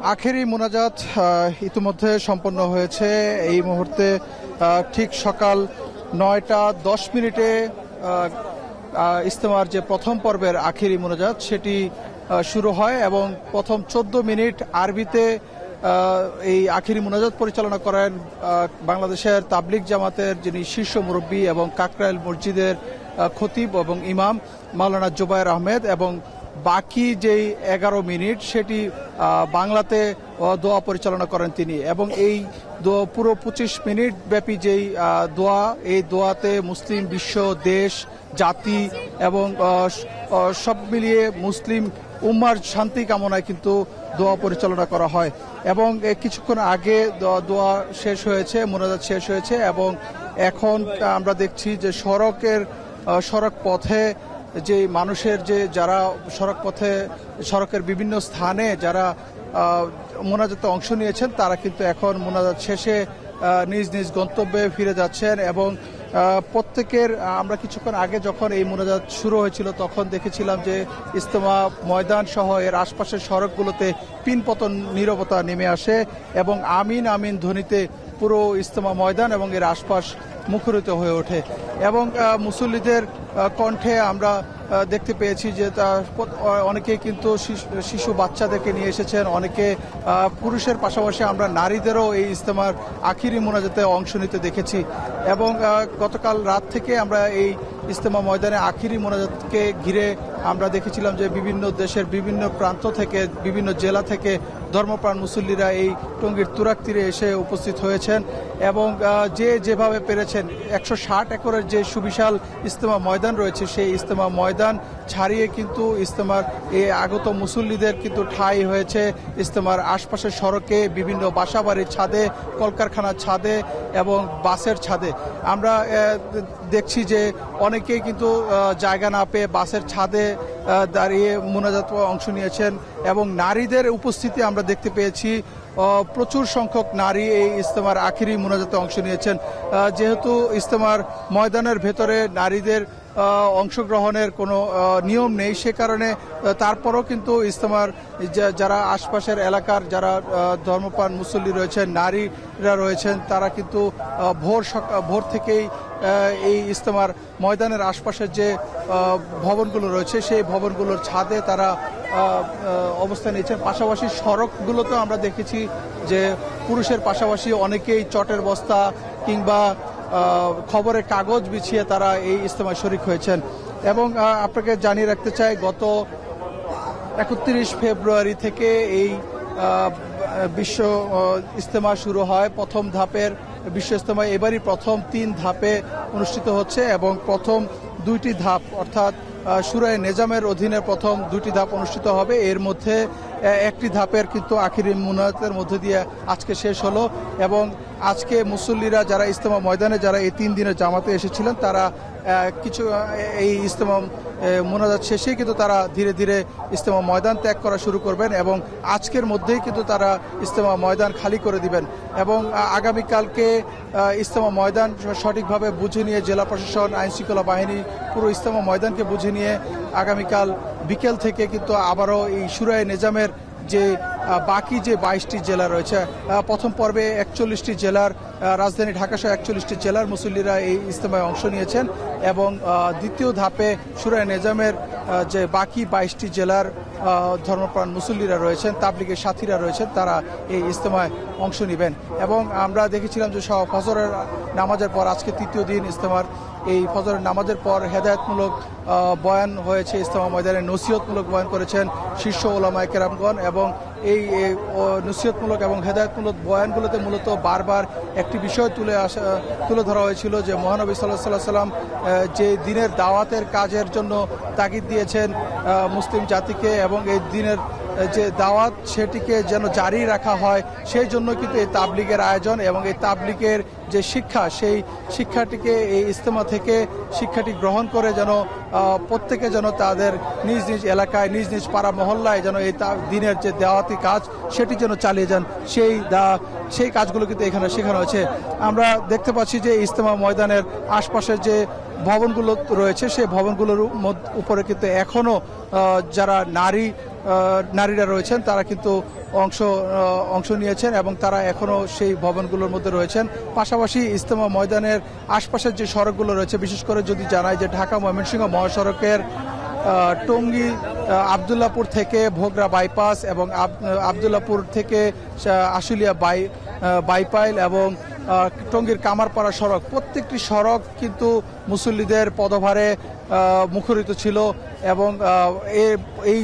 আখেরি মোনাজাত ইতিমধ্যে সম্পন্ন হয়েছে। এই মুহূর্তে ঠিক সকাল 9টা 10 মিনিটে ইজতেমার যে প্রথম পর্বের আখেরি মোনাজাত সেটি শুরু হয় এবং প্রথম 14 মিনিট আরবিতে এই আখেরি মোনাজাত পরিচালনা করেন বাংলাদেশের তাবলিগ জামাতের যিনি শীর্ষ মুরব্বী এবং কাকরাইল মসজিদের খতিব এবং ইমাম মাওলানা জুবায়ের আহমেদ, এবং বাকি যেই 11 মিনিট সেটি বাংলাতে দোয়া পরিচালনা করেন তিনি। এবং এই পুরো 25 মিনিট ব্যাপী যেই দোয়া, এই দোয়াতে মুসলিম বিশ্ব, দেশ, জাতি এবং সব মিলিয়ে মুসলিম উম্মার শান্তি কামনায় কিন্তু দোয়া পরিচালনা করা হয়। এবং কিছুক্ষণ আগে দোয়া শেষ হয়েছে, মোনাজাত শেষ হয়েছে এবং এখন আমরা দেখছি যে সড়ক পথে যে মানুষের যারা সড়কের বিভিন্ন স্থানে যারা মোনাজাতে অংশ নিয়েছেন তারা কিন্তু এখন মোনাজাত শেষে নিজ নিজ গন্তব্যে ফিরে যাচ্ছেন। এবং প্রত্যেকের আমরা কিছুক্ষণ আগে যখন এই মোনাজাত শুরু হয়েছিল তখন দেখেছিলাম যে ইজতেমা ময়দান সহ এর আশপাশের সড়কগুলোতে পিনপতন নীরবতা নেমে আসে এবং আমিন আমিন ধ্বনিতে পুরো ইজতেমা ময়দান এবং এর আশপাশ মুখরিত হয়ে ওঠে। এবং মুসল্লিদের কণ্ঠে আমরা দেখতে পেয়েছি যে অনেকে কিন্তু শিশু বাচ্চাদেরকে নিয়ে এসেছেন, অনেকে পুরুষের পাশাপাশি আমরা নারীদেরও এই ইজতেমার আখিরি মোনাজাতে অংশ নিতে দেখেছি। এবং গতকাল রাত থেকে আমরা এই ইজতেমা ময়দানে আখিরি মোনাজাতকে ঘিরে আমরা দেখেছিলাম যে বিভিন্ন দেশের বিভিন্ন প্রান্ত থেকে, বিভিন্ন জেলা থেকে ধর্মপ্রাণ মুসল্লিরা এই টঙ্গীর তুরাগ তীরে এসে উপস্থিত হয়েছেন এবং যেভাবে পেরেছেন 160 একরের যে সুবিশাল ইজতেমা ময়দান রয়েছে সেই ইজতেমা ময়দান ছাড়িয়ে কিন্তু ইজতেমার এই আগত মুসল্লিদের কিন্তু ঠাঁই হয়েছে ইজতেমার আশপাশের সড়কে, বিভিন্ন বাসাবাড়ির ছাদে, কলকারখানার ছাদে এবং বাসের ছাদে। আমরা দেখছি যে অনেকেই কিন্তু জায়গা না পেয়ে বাসের ছাদে দাঁড়িয়ে মোনাজাত অংশ নিয়েছেন এবং নারীদের উপস্থিতি আমরা দেখতে পেয়েছি। প্রচুর সংখ্যক নারী এই ইজতেমার আখিরি মোনাজাতে অংশ নিয়েছেন। যেহেতু ইজতেমার ময়দানের ভেতরে নারীদের অংশগ্রহণের কোনো নিয়ম নেই, সে কারণে তারপরও কিন্তু ইজতেমার যারা আশপাশের এলাকার যারা ধর্মপ্রাণ মুসল্লি রয়েছেন, নারীরা রয়েছেন, তারা কিন্তু ভোর থেকেই এই ইজতেমার ময়দানের আশপাশের যে ভবনগুলো রয়েছে সেই ভবনগুলোর ছাদে তারা অবস্থান নিয়েছেন। পাশাপাশি সড়কগুলোতেও আমরা দেখেছি যে পুরুষের পাশাপাশি অনেকেই চটের বস্তা কিংবা খবরের কাগজ বিছিয়ে তারা এই ইজতেমায় শরিক হয়েছেন। এবং আপনাকে জানিয়ে রাখতে চাই, গত 31 ফেব্রুয়ারি থেকে এই বিশ্ব ইজতেমা শুরু হয়। প্রথম ধাপের বিশ্ব ইজতেমা এবারই প্রথম 3 ধাপে অনুষ্ঠিত হচ্ছে এবং প্রথম 2টি ধাপ অর্থাৎ সূরা নেজামের অধীনে প্রথম 2টি ধাপ অনুষ্ঠিত হবে। এর মধ্যে একটি ধাপের কিন্তু আখিরি মোনাজাতের মধ্যে দিয়ে আজকে শেষ হলো এবং আজকে মুসল্লিরা যারা ইজতেমা ময়দানে যারা এই 3 দিনের জামাতে এসেছিলেন তারা কিছু এই ইজতেমা মোনাজাত শেষেই কিন্তু তারা ধীরে ধীরে ইজতেমা ময়দান ত্যাগ করা শুরু করবেন এবং আজকের মধ্যেই কিন্তু তারা ইজতেমা ময়দান খালি করে দিবেন। এবং আগামীকালকে ইজতেমা ময়দান সঠিকভাবে বুঝে নিয়ে জেলা প্রশাসন, আইনশৃঙ্খলা বাহিনী পুরো ইজতেমা ময়দানকে বুঝে নিয়ে আগামীকাল বিকেল থেকে কিন্তু আবারও এই সূরা নেজামের যে বাকি যে 22টি জেলা রয়েছে, প্রথম পর্বে 41টি জেলার রাজধানী ঢাকা সহ 41টি জেলার মুসল্লিরা এই ইজতেমায় অংশ নিয়েছেন এবং দ্বিতীয় ধাপে সূরা নেজামের যে বাকি 22টি জেলার ধর্মপ্রাণ মুসল্লিরা রয়েছেন, তাবলিগের সাথীরা রয়েছেন, তারা এই ইজতেমায় অংশ নেবেন। এবং আমরা দেখেছিলাম যে ফজরের নামাজের পর আজকে 3য় দিন ইজতেমার এই ফজরের নামাজের পর হেদায়েতমূলক বয়ান হয়েছে। ইজতেমা ময়দানে নসিহতমূলক বয়ান করেছেন শীর্ষ ওলামায়ে কেরামগণ এবং এই নসিহতমূলক এবং হেদায়েতমূলক বয়ানগুলোতে মূলত বারবার একটি বিষয় তুলে ধরা হয়েছিল যে মহানবী সাল্লাল্লাহু আলাইহি ওয়াসাল্লাম যে দিনের দাওয়াতের কাজের জন্য তাগিদ দিয়েছেন মুসলিম জাতিকে এবং এই দিনের যে দাওয়াত সেটিকে যেন জারি রাখা হয়, সেই জন্য কিন্তু এই তাবলিগের আয়োজন এবং এই তাবলিগের যে শিক্ষা, সেই শিক্ষাটিকে এই ইজতেমা থেকে শিক্ষাটি গ্রহণ করে যেন প্রত্যেকে যেন তাদের নিজ নিজ এলাকায়, নিজ নিজ পাড়া মহল্লায় যেন এই দিনের যে দাওয়াতি কাজ সেটি যেন চালিয়ে যান, সেই কাজগুলো কিন্তু এখানে শেখানো হয়েছে। আমরা দেখতে পাচ্ছি যে ইজতেমা ময়দানের আশপাশের যে ভবনগুলো রয়েছে সেই ভবনগুলোর উপরে কিন্তু এখনও যারা নারীরা রয়েছেন তারা কিন্তু অংশ নিয়েছেন এবং তারা এখনো সেই ভবনগুলোর মধ্যে রয়েছেন। পাশাপাশি ইজতেমা ময়দানের আশপাশের যে সড়কগুলো রয়েছে, বিশেষ করে যদি জানাই যে ঢাকা ময়মনসিংহ মহাসড়কের টঙ্গী আবদুল্লাপুর থেকে ভোগড়া বাইপাস এবং আবদুল্লাপুর থেকে আশুলিয়া বাইপাইল এবং টঙ্গীর কামারপাড়া সড়ক, প্রত্যেকটি সড়ক কিন্তু মুসল্লিদের পদভারে মুখরিত ছিল এবং এই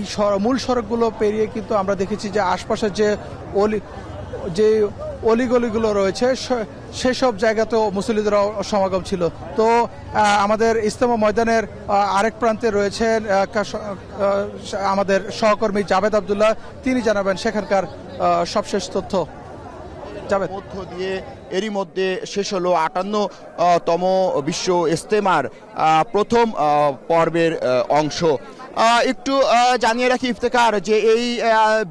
মূল সড়কগুলো পেরিয়ে কিন্তু আমরা দেখেছি যে আশপাশের যে অলিগলিগুলো রয়েছে সেসব জায়গাতেও মুসল্লিদের সমাগম ছিল। তো আমাদের ইজতেমা ময়দানের আরেক প্রান্তে রয়েছেন আমাদের সহকর্মী জাভেদ আব্দুল্লাহ, তিনি জানাবেন সেখানকার সবশেষ তথ্য। জাভেদ। মধ্য দিয়ে এরই মধ্যে শেষ হলো ৫৮তম বিশ্ব ইজতেমার প্রথম পর্বের অংশ। একটু জানিয়ে রাখি ইফতেখার, যে এই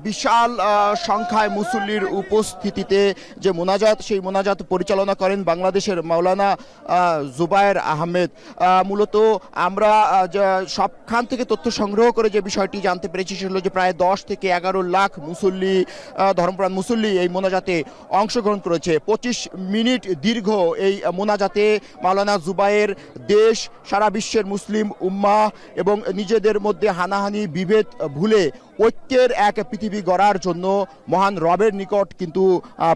বিশাল সংখ্যায় মুসল্লির উপস্থিতিতে যে মোনাজাত, সেই মোনাজাত পরিচালনা করেন বাংলাদেশের মাওলানা জুবায়ের আহমেদ। মূলত আমরা সবখান থেকে তথ্য সংগ্রহ করে যে বিষয়টি জানতে পেরেছি সেটা হলো যে প্রায় ১০ থেকে ১১ লাখ মুসল্লি, ধর্মপ্রাণ মুসল্লি এই মোনাজাতে অংশগ্রহণ করেছে। ২৫ মিনিট দীর্ঘ এই মোনাজাতে মাওলানা জুবায়ের দেশ, সারা বিশ্বের মুসলিম উম্মাহ এবং নিজেদের মধ্যে হানাহানি বিভেদ ভুলে ঐক্যের এক পৃথিবী গড়ার জন্য মহান রবের নিকট কিন্তু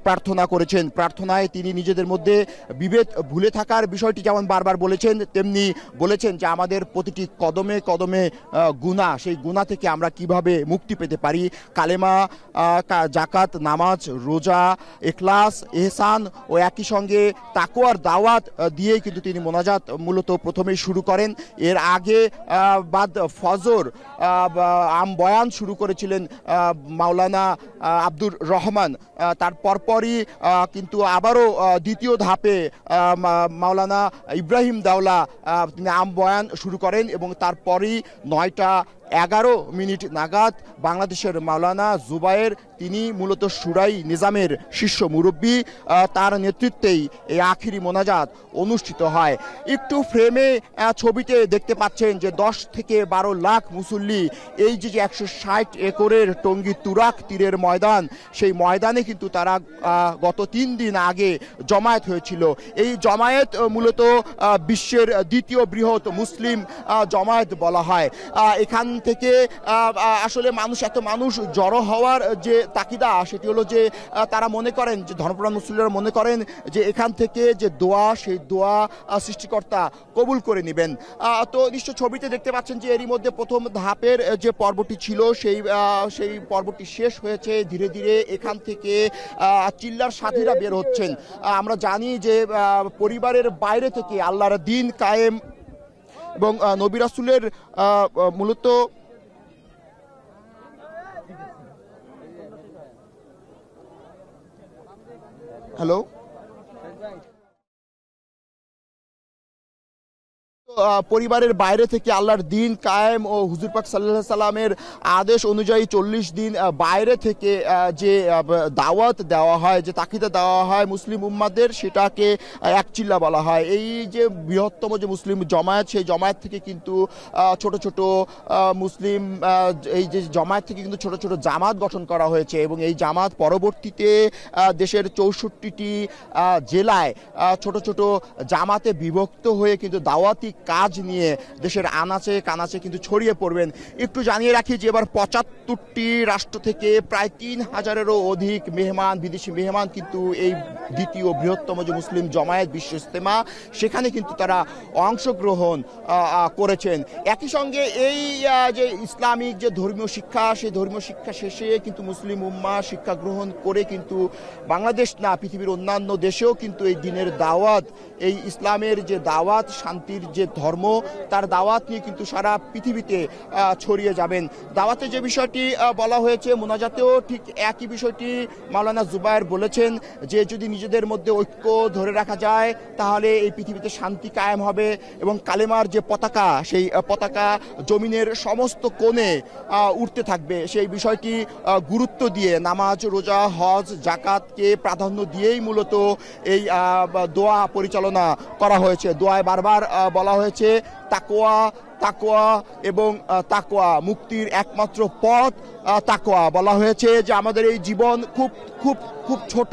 প্রার্থনা করেছেন। প্রার্থনায় তিনি নিজেদের মধ্যে বিভেদ ভুলে থাকার বিষয়টি যেমন বারবার বলেছেন, তেমনি বলেছেন যে আমাদের প্রতিটি কদমে কদমে গুনাহ, সেই গুনাহ থেকে আমরা কিভাবে মুক্তি পেতে পারি। কালেমা, জাকাত, নামাজ, রোজা, ইখলাস, ইহসান ও একই সঙ্গে তাকওয়ার দাওয়াত দিয়েই কিন্তু তিনি মোনাজাত মূলত প্রথমেই শুরু করেন। এর আগে বাদ ফজর আম বয়ান শুরু করেছিলেন মাওলানা আব্দুর রহমান। তার পরপরই কিন্তু আবারও দ্বিতীয় ধাপে মাওলানা ইব্রাহিম দাওলা তিনি আম বয়ান শুরু করেন এবং তারপরই ৯:১১ নাগাদ বাংলাদেশের মাওলানা জুবায়ের, তিনি মূলত শুরাই নিজামের শীর্ষ মুরব্বী, তার নেতৃত্বেই এই আখিরি মোনাজাত অনুষ্ঠিত হয়। একটু ফ্রেমে ছবিতে দেখতে পাচ্ছেন যে ১০ থেকে ১২ লাখ মুসল্লি, এই যে ১৬০ একরের টঙ্গী তুরাক তীরের ময়দান, সেই ময়দানে কিন্তু তারা গত ৩ দিন আগে জমায়েত হয়েছিল। এই জমায়েত মূলত বিশ্বের দ্বিতীয় বৃহৎ মুসলিম জমায়েত বলা হয়। এখান থেকে আসলে এত মানুষ জড়ো হওয়ার যে তাকিদা, সেটি হলো যে তারা মনে করেন, যে ধর্মপ্রাণ মুসলিমরা মনে করেন যে এখান থেকে যে দোয়া, সেই দোয়া সৃষ্টিকর্তা কবুল করে নেবেন। তো নিশ্চয় ছবিতে দেখতে পাচ্ছেন যে এরই মধ্যে প্রথম ধাপের যে পর্বটি ছিল সেই পর্বটি শেষ হয়েছে। ধীরে ধীরে এখান থেকে চিল্লার সাথীরা বের হচ্ছেন। আমরা জানি যে পরিবারের বাইরে থেকে আল্লাহর দ্বীন কায়েম এবং নবী রাসূলের মূলত হ্যালো পরিবারের বাইরে থেকে আল্লাহর দ্বীন কায়েম ও হুজুর পাক সাল্লাল্লাহু আলাইহি সাল্লামের আদেশ অনুযায়ী ৪০ দিন বাইরে থেকে যে দাওয়াত দেওয়া হয়, যে তাকিদা দেওয়া হয় মুসলিম উম্মাদের, সেটাকে এক চিল্লা বলা হয়। এই যে বৃহত্তম যে মুসলিম জমায়েত, সেই জমায়েত থেকে কিন্তু ছোট ছোট মুসলিম এই যে জমায়েত থেকে কিন্তু ছোট ছোট জামাত গঠন করা হয়েছে এবং এই জামাত পরবর্তীতে দেশের ৬৪টি জেলায় ছোট ছোট জামাতে বিভক্ত হয়ে কিন্তু দাওয়াতি কাজ নিয়ে দেশের আনাচে কানাচে কিন্তু ছড়িয়ে পড়বেন। একটু জানিয়ে রাখি যে এবার ৭৫টি রাষ্ট্র থেকে প্রায় ৩,০০০-এরও অধিক মেহমান, বিদেশি মেহমান কিন্তু এই দ্বিতীয় বৃহত্তম যে মুসলিম জমায়েত বিশ্ব ইজতেমা, সেখানে কিন্তু তারা অংশগ্রহণ করেছেন। একই সঙ্গে এই যে ইসলামিক যে ধর্মীয় শিক্ষা, সেই ধর্মীয় শিক্ষা শেষে কিন্তু মুসলিম উম্মাহ শিক্ষা গ্রহণ করে কিন্তু বাংলাদেশ না, পৃথিবীর অন্যান্য দেশেও কিন্তু এই দিনের দাওয়াত, এই ইসলামের যে দাওয়াত, শান্তির যে ধর্ম, তার দাওয়াত নিয়ে কিন্তু সারা পৃথিবীতে ছড়িয়ে যাবেন। দাওয়াতে যে বিষয়টি বলা হয়েছে, মোনাজাতেও ঠিক একই বিষয়টি মাওলানা জুবায়ের বলেছেন যে যদি নিজেদের মধ্যে ঐক্য ধরে রাখা যায় তাহলে এই পৃথিবীতে শান্তি কায়েম হবে এবং কালেমার যে পতাকা, সেই পতাকা জমিনের সমস্ত কোণে উঠতে থাকবে। সেই বিষয়টি গুরুত্ব দিয়ে নামাজ, রোজা, হজ, জাকাতকে প্রাধান্য দিয়েই মূলত এই দোয়া পরিচালনা করা হয়েছে। দোয়ায় বারবার বলা হয়েছে তাকওয়া, তাকওয়া এবং তাকওয়া, মুক্তির একমাত্র পথ তাকওয়া। বলা হয়েছে যে আমাদের এই জীবন খুব খুব খুব ছোট,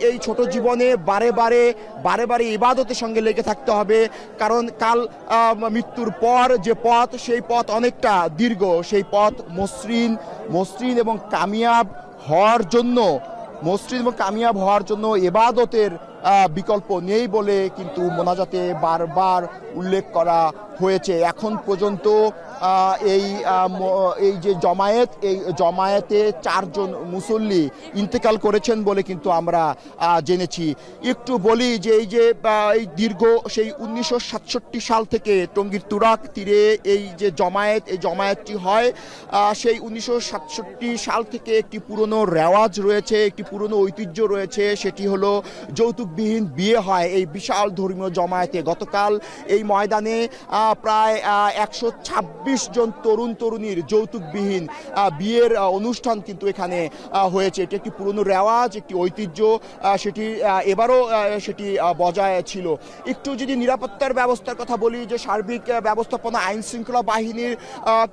এই ছোট জীবনে বারে বারে বারে বারে ইবাদতের সঙ্গে লেগে থাকতে হবে, কারণ কাল মৃত্যুর পর যে পথ, সেই পথ অনেকটা দীর্ঘ। সেই পথ মসৃণ মসৃণ এবং কামিয়াব হওয়ার জন্য, মসৃণ এবং কামিয়াব হওয়ার জন্য ইবাদতের বিকল্প নেই বলে কিন্তু মোনাজাতে বারবার উল্লেখ করা হয়েছে। এখন পর্যন্ত এই এই যে জমায়েত, এই জমায়েতে 4 জন মুসল্লি ইন্তেকাল করেছেন বলে কিন্তু আমরা জেনেছি। একটু বলি যে এই দীর্ঘ সেই 1967 সাল থেকে টঙ্গীর তুরাগ তীরে এই যে জমায়েত, এই জমায়েতটি হয়, সেই 1967 সাল থেকে একটি পুরনো রেওয়াজ রয়েছে, একটি পুরনো ঐতিহ্য রয়েছে। সেটি হলো যৌতুকবিহীন বিয়ে হয় এই বিশাল ধর্মীয় জমায়েতে। গতকাল এই ময়দানে প্রায় 126 জন তরুণ তরুণীর যৌতুকবিহীন বিয়ের অনুষ্ঠান কিন্তু এখানে হয়েছে। এটি একটি পুরনো রেওয়াজ, একটি ঐতিহ্য, সেটি এবারও সেটি বজায় ছিল। একটু যদি নিরাপত্তার ব্যবস্থার কথা বলি, যে সার্বিক ব্যবস্থাপনা আইন শৃঙ্খলা বাহিনীর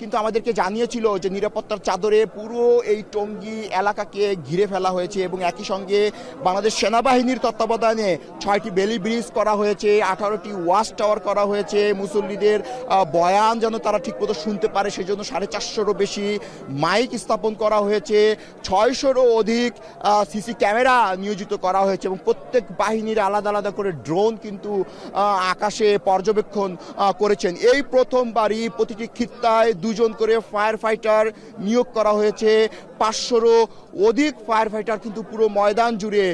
কিন্তু আমাদেরকে জানিয়েছিল যে নিরাপত্তার চাদরে পুরো এই টঙ্গী এলাকাকে ঘিরে ফেলা হয়েছে এবং একই সঙ্গে বাংলাদেশ সেনাবাহিনীর তত্ত্বাবধানে 6টি বেলি ব্রিজ করা হয়েছে, 18টি ওয়াচ টাওয়ার করা হয়েছে। মুসল্লিদের বয়ান যেন তারা ঠিকমতো শুনতে পারে সেজন্য 450-রও বেশি মাইক স্থাপন করা হয়েছে, 600-রও অধিক সিসি ক্যামেরা নিয়োজিত করা হয়েছে এবং প্রত্যেক বাহিনীর আলাদা আলাদা করে ড্রোন কিন্তু আকাশে পর্যবেক্ষণ করেছেন। এই প্রথমবারই প্রতিটি খিত্তায় 2 জন করে ফায়ার ফাইটার নিয়োগ করা হয়েছে। 500-রও অধিক ফায়ার ফাইটার কিন্তু পুরো ময়দান জুড়ে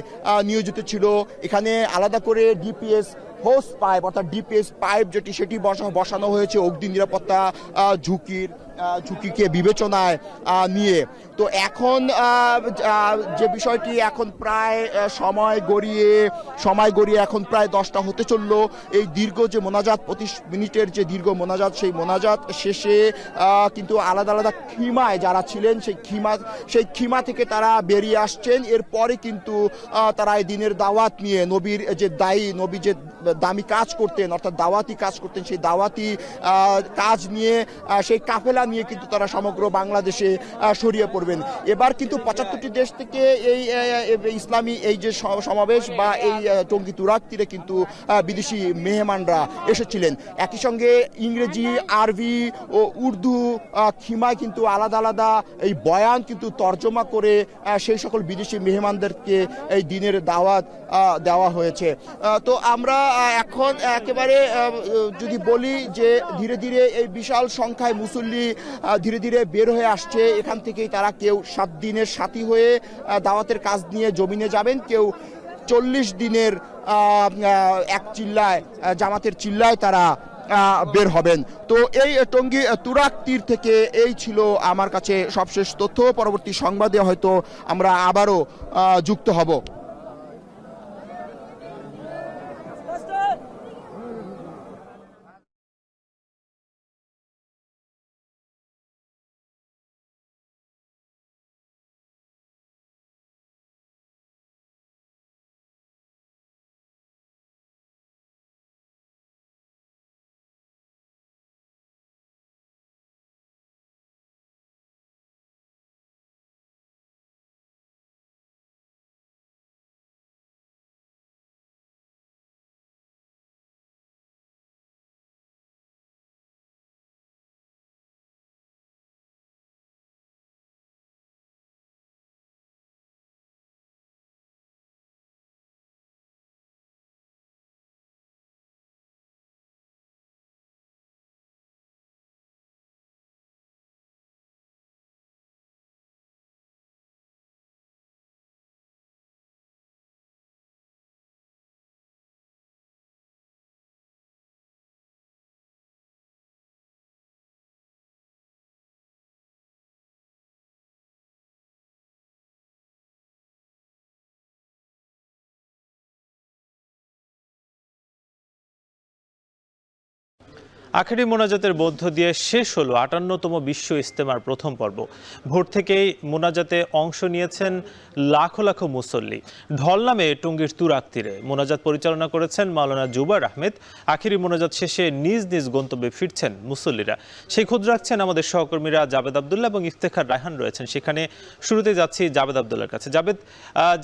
নিয়োজিত ছিল। এখানে আলাদা করে ডিপিএস হোস পাইপ, অর্থাৎ ডিপিএস পাইপ সেটি বসানো হয়েছে অগ্নি নিরাপত্তা ঝুঁকিকে বিবেচনায় নিয়ে। তো এখন যে বিষয়টি, এখন প্রায় সময় গড়িয়ে এখন প্রায় 10টা হতে চললো। এই দীর্ঘ যে মোনাজাত, 25 মিনিটের যে দীর্ঘ মোনাজাত, সেই মোনাজাত শেষে কিন্তু আলাদা আলাদা খিমায় যারা ছিলেন সেই খিমা থেকে তারা বেরিয়ে আসছেন। এরপরে কিন্তু তারা এই দিনের দাওয়াত নিয়ে, নবী যে দামি কাজ করতেন, অর্থাৎ দাওয়াতি কাজ করতেন, সেই দাওয়াতি কাজ নিয়ে, সেই কাফেলা নিয়ে কিন্তু তারা সমগ্র বাংলাদেশে ছড়িয়ে পড়বেন। এবার কিন্তু 75টি দেশ থেকে এই ইসলামী এই যে সমাবেশ বা এই টঙ্গী তুরাগ তীরে কিন্তু বিদেশি মেহমানরা এসেছিলেন। একই সঙ্গে ইংরেজি, আরবি ও উর্দু খিমায় কিন্তু আলাদা আলাদা এই বয়ান কিন্তু তর্জমা করে সেই সকল বিদেশি মেহমানদেরকে এই দিনের দাওয়াত দেওয়া হয়েছে। তো আমরা এখন একেবারে যদি বলি যে ধীরে ধীরে এই বিশাল সংখ্যায় মুসল্লি ধীরে ধীরে বের হয়ে আসছে। এখান থেকেই তারা কেউ 7 দিনের সাথী হয়ে দাওয়াতের কাজ নিয়ে জমিনে যাবেন, কেউ 40 দিনের এক চিল্লায়, জামাতের চিল্লায় তারা বের হবেন। তো এই টঙ্গী তুরাগ তীর থেকে এই ছিল আমার কাছে সবশেষ তথ্য। পরবর্তী সংবাদে হয়তো আমরা আবারও যুক্ত হব। আখেরি মোনাজাতের মধ্য দিয়ে শেষ হলো ৫৮তম বিশ্ব ইজতেমার প্রথম পর্ব। ভোর থেকেই মোনাজাতে অংশ নিয়েছেন লাখো লাখো মুসল্লি। ঢল নামে টঙ্গীর তুরাগ তীরে মোনাজাত পরিচালনা করেছেন মাওলানা জুবায়ের আহমেদ। আখেরি মোনাজাত শেষে নিজ নিজ গন্তব্যে ফিরছেন মুসল্লিরা। সেই খোঁজ রাখছেন আমাদের সহকর্মীরা জাবেদ আবদুল্লাহ এবং ইফতেখার রায়হান রয়েছেন সেখানে। শুরুতে যাচ্ছি জাবেদ আবদুল্লাহর কাছে। জাবেদ,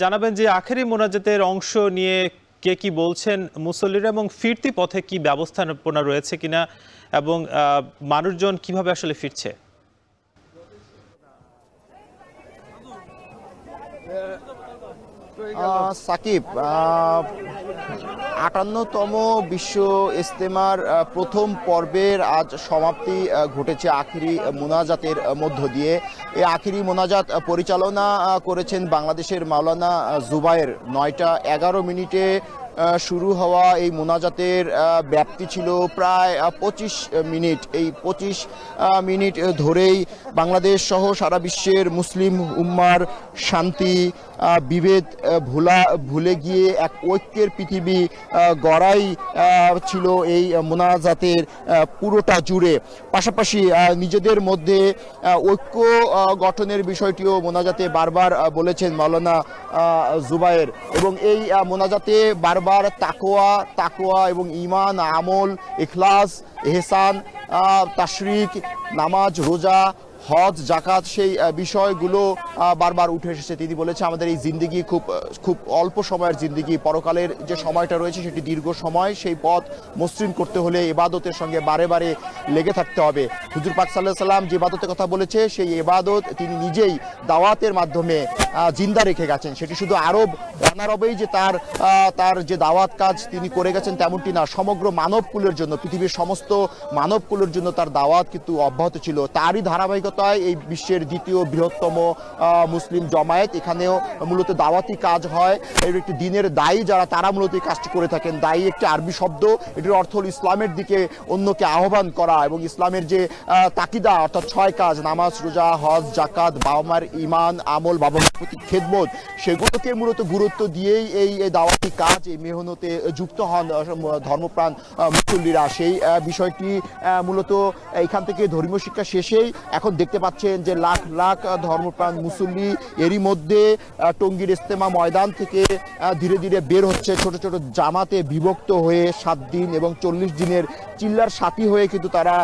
জানাবেন যে আখেরি মোনাজাতের অংশ নিয়ে কে কি বলছেন মুসল্লিরা এবং ফিরতি পথে কি ব্যবস্থাপনা রয়েছে কিনা এবং মানুষজন কিভাবে আসলে ফিরছে? সাকিব, ৫৮তম বিশ্ব ইজতেমার প্রথম পর্বের আজ সমাপ্তি ঘটেছে আখেরি মোনাজাতের মধ্য দিয়ে। এই আখেরি মোনাজাত পরিচালনা করেছেন বাংলাদেশের মাওলানা জুবায়ের। ৯টা ১১ মিনিটে শুরু হওয়া এই মোনাজাতের ব্যাপ্তি ছিল প্রায় ২৫ মিনিট। এই ২৫ মিনিট ধরেই বাংলাদেশ সহ সারা বিশ্বের মুসলিম উম্মার শান্তি বিভেদ ভুলে গিয়ে এক ঐক্যের পৃথিবী গড়াই ছিল এই মোনাজাতের পুরোটা জুড়ে। পাশাপাশি নিজেদের মধ্যে ঐক্য গঠনের বিষয়টিও মোনাজাতে বারবার বলেছেন মাওলানা জুবায়ের। এবং এই মোনাজাতে বারবার তাকওয়া এবং ঈমান, আমল, ইখলাস, ইহসান, তাশরিক, নামাজ, রোজা, হজ, জাকাত সেই বিষয়গুলো বারবার উঠে এসেছে। তিনি বলেছে আমাদের এই জিন্দেগি খুব অল্প সময়ের জিন্দেগি, পরকালের যে সময়টা রয়েছে সেটি দীর্ঘ সময়। সেই পথ মসৃণ করতে হলে ইবাদতের সঙ্গে বারে বারে লেগে থাকতে হবে। হুজুর পাক সাল্লাল্লাহু আলাইহি সাল্লাম যে ইবাদতের কথা বলেছে সেই ইবাদত তিনি নিজেই দাওয়াতের মাধ্যমে জিন্দা রেখে গেছেন। সেটি শুধু অনারবেই যে তার যে দাওয়াত কাজ তিনি করে গেছেন তেমনটি না, সমগ্র মানবকুলের জন্য, পৃথিবীর সমস্ত মানবকুলের জন্য তার দাওয়াত কিন্তু অব্যাহত ছিল। তারই ধারাবাহিকতায় এই বিশ্বের দ্বিতীয় বৃহত্তম মুসলিম জমায়েত, এখানেও মূলত দাওয়াতি কাজ হয়। এর একটি দিনের দায়ী যারা, তারা মূলত এই কাজটি করে থাকেন। দায়ী একটি আরবি শব্দ, এটির অর্থ হল ইসলামের দিকে অন্যকে আহ্বান করা এবং ইসলামের যে তাকিদা অর্থাৎ ৬ কাজ, নামাজ, রোজা, হজ, জাকাত, বাবা মার ঈমান, আমল, বাবা মার প্রতি খেদমত, সেগুলোকে মূলত গুরুত্ব দিয়েই এই দাওয়াতি কাজ, এই মেহনতে যুক্ত হন ধর্মপ্রাণ মুসল্লিরা। সেই বিষয়টি মূলত এইখান থেকে ধর্মীয় শিক্ষা শেষেই এখন দেখতে পাচ্ছেন যে লাখ লাখ ধর্মপ্রাণ মুসল্লি এরই মধ্যে টঙ্গীর ইজতেমা ময়দান থেকে ধীরে ধীরে বের হচ্ছে ছোট ছোট জামাতে বিভক্ত হয়ে ৭ দিন এবং ৪০ দিনের চিল্লার সাথী হয়ে কিন্তু তারা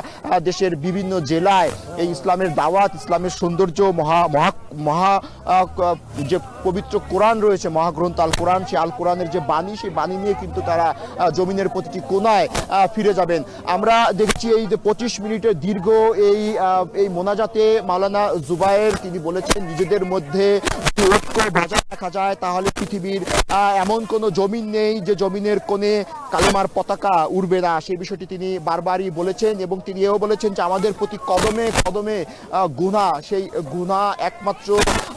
দেশের বিভিন্ন জেলায় এই ইসলামের দাওয়াত, ইসলামের সৌন্দর্য, মহা যে পবিত্র কোরআন রয়েছে, মহাগ্রন্থ আল কোরআন, সেই আল কোরআনের যে বাণী, সেই বাণী নিয়ে কিন্তু তারা জমিনের প্রতিটি কোনায় ফিরে যাবেন। আমরা দেখছি এই যে ২৫ মিনিটের দীর্ঘ এই মোনাজাতে মাওলানা জুবায়ের তিনি বলেছেন নিজেদের মধ্যে ঐক্য বজায় রাখা যায় তাহলে পৃথিবীর এমন কোনো জমিন নেই যে জমিনের কোণে কালেমার পতাকা উড়বে না। সেই বিষয়টি তিনি বারবারই বলেছেন এবং তিনি এও বলেছেন যে আমাদের প্রতি কদমে কদমে গুনাহ, সেই গুনাহ একমাত্র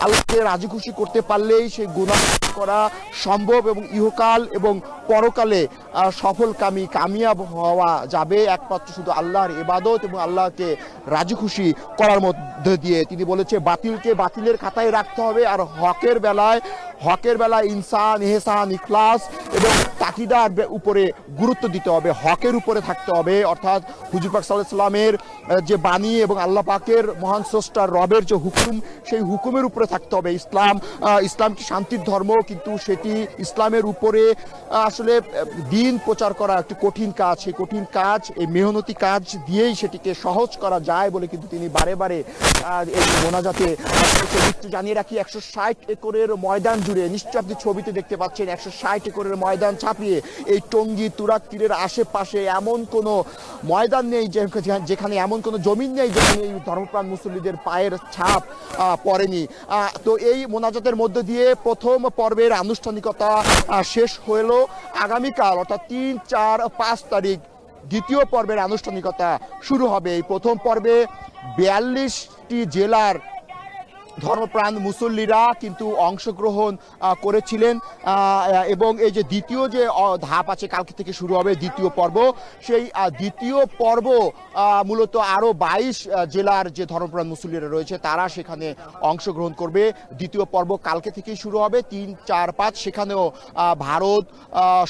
আল্লাহকে রাজি খুশি করতে পারলেই সেই গুনাহ করা সম্ভব এবং ইহকাল এবং পরকালে কামিয়াব হওয়া যাবে একমাত্র শুধু আল্লাহর ইবাদত এবং আল্লাহকে রাজি খুশি করার মধ্যে দিয়ে। তিনি বলেছে বাতিলকে বাতিলের খাতায় রাখতে হবে আর হকের বেলায় ইনসান, ইহসান, ইখলাস এবং তাকিদার উপরে গুরুত্ব দিতে হবে, হকের উপরে থাকতে হবে। অর্থাৎ হুজুর পাক সাল্লাল্লাহু আলাইহি সাল্লামের যে বাণী এবং আল্লাহ পাকের মহান স্রষ্টার রবের যে হুকুম, সেই হুকুমের উপরে থাকতে হবে। ইসলাম কি শান্তির ধর্ম, কিন্তু সেটি ইসলামের উপরে আসলে দিন প্রচার করা একটি কঠিন কাজ। সেই কঠিন কাজ, এই মেহনতি কাজ দিয়েই সেটিকে সহজ করা যায় বলে কিন্তু তিনি বারে বারে এই মোনাজাতে জানিয়ে রাখি। ১৬০ একরের ময়দান জুড়ে, নিশ্চয় আপনি ছবিতে দেখতে পাচ্ছেন, ১৬০ একরের ময়দান ছাপিয়ে এই টঙ্গী তুরাগ তীরের আশেপাশে এমন কোনো ময়দান নেই যেখানে, এমন কোনো জমিন নেই যেখানে এই ধর্মপ্রাণ মুসল্লিদের পায়ের ছাপ পড়েনি। তো এই মোনাজাতের মধ্য দিয়ে প্রথম পর্বের আনুষ্ঠানিকতা শেষ হলো। আগামীকাল অর্থাৎ ৩, ৪, ৫ তারিখ দ্বিতীয় পর্বের আনুষ্ঠানিকতা শুরু হবে। এই প্রথম পর্বে ৪২টি জেলার ধর্মপ্রাণ মুসল্লিরা কিন্তু অংশগ্রহণ করেছিলেন এবং এই যে দ্বিতীয় যে ধাপ আছে কালকে থেকে শুরু হবে দ্বিতীয় পর্ব, সেই দ্বিতীয় পর্ব মূলত আরও 22 জেলার যে ধর্মপ্রাণ মুসল্লিরা রয়েছে তারা সেখানে অংশগ্রহণ করবে। দ্বিতীয় পর্ব কালকে থেকেই শুরু হবে 3, 4, 5, সেখানেও ভারত